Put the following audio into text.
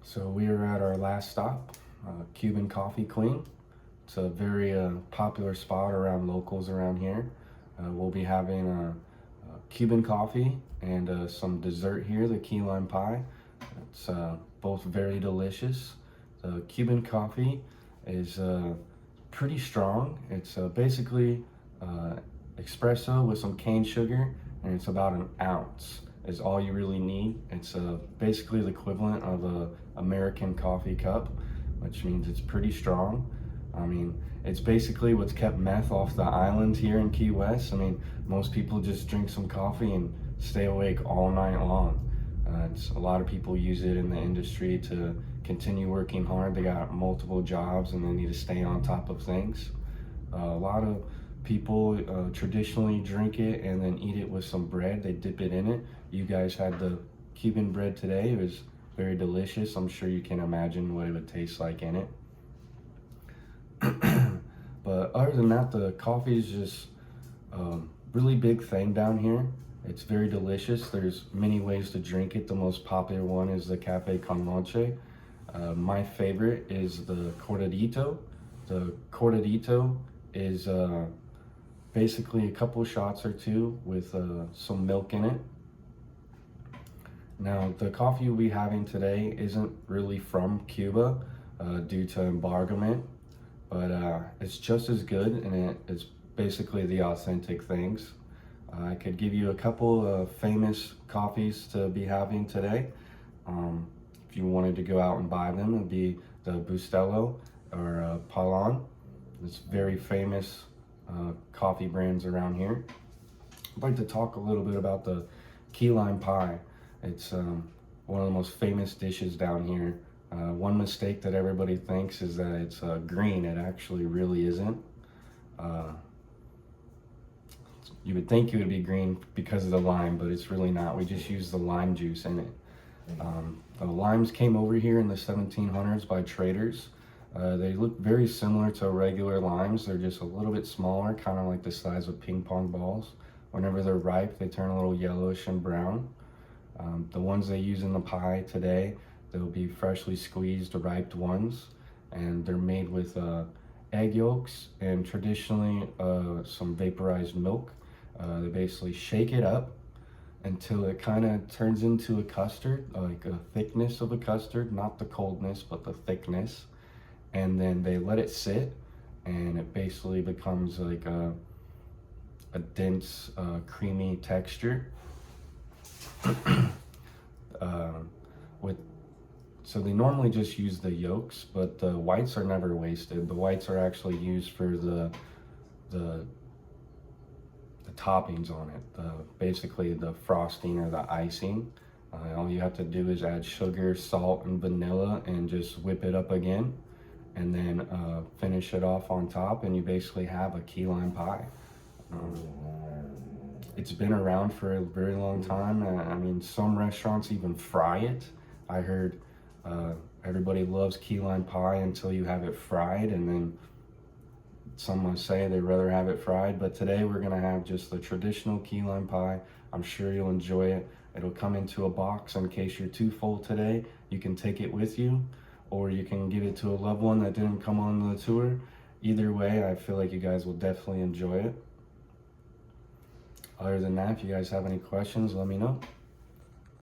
So we are at our last stop, Cuban Coffee Queen. It's a very popular spot around locals around here. We'll be having Cuban coffee and some dessert here, the key lime pie. It's both very delicious. The Cuban coffee is pretty strong. It's basically espresso with some cane sugar, and it's about an ounce is all you really need. It's basically the equivalent of a American coffee cup, which means it's pretty strong. I mean, it's basically what's kept meth off the island here in Key West. I mean, most people just drink some coffee and stay awake all night long. A lot of people use it in the industry to continue working hard. They got multiple jobs and they need to stay on top of things. A lot of people traditionally drink it and then eat it with some bread. They dip it in it. You guys had the Cuban bread today. It was very delicious. I'm sure you can imagine what it would taste like in it. But other than that, the coffee is just a really big thing down here. It's very delicious. There's many ways to drink it. The most popular one is the Cafe con Leche. My favorite is the cortadito. The cortadito is basically a couple shots or two with some milk in it. Now, the coffee we'll be having today isn't really from Cuba due to embargoment, but it's just as good, and it's basically the authentic things. I could give you a couple of famous coffees to be having today. If you wanted to go out and buy them, it'd be the Bustelo or Palan. It's very famous coffee brands around here. I'd like to talk a little bit about the key lime pie. It's one of the most famous dishes down here. One mistake that everybody thinks is that it's green. It actually really isn't. You would think it would be green because of the lime, but it's really not. We just use the lime juice in it. The limes came over here in the 1700s by traders. They look very similar to regular limes. They're just a little bit smaller, kind of like the size of ping pong balls. Whenever they're ripe, they turn a little yellowish and brown. The ones they use in the pie today, they'll be freshly squeezed ripe ones, and they're made with egg yolks and traditionally some vaporized milk. They basically shake it up until it kind of turns into a custard, like a thickness of a custard, not the coldness, but the thickness. And then they let it sit, and it basically becomes like a dense, creamy texture. So they normally just use the yolks, but the whites are never wasted. The whites are actually used for the toppings on it, basically the frosting or the icing. All you have to do is add sugar, salt, and vanilla and just whip it up again, and then finish it off on top, and you basically have a key lime pie. It's been around for a very long time. I mean, some restaurants even fry it. I heard everybody loves key lime pie until you have it fried, and then some must say they'd rather have it fried. But today we're gonna have just the traditional key lime pie. I'm sure you'll enjoy it. It'll come into a box in case you're too full today. You can take it with you, or you can give it to a loved one that didn't come on the tour. Either way, I feel like you guys will definitely enjoy it. Other than that, if you guys have any questions, let me know.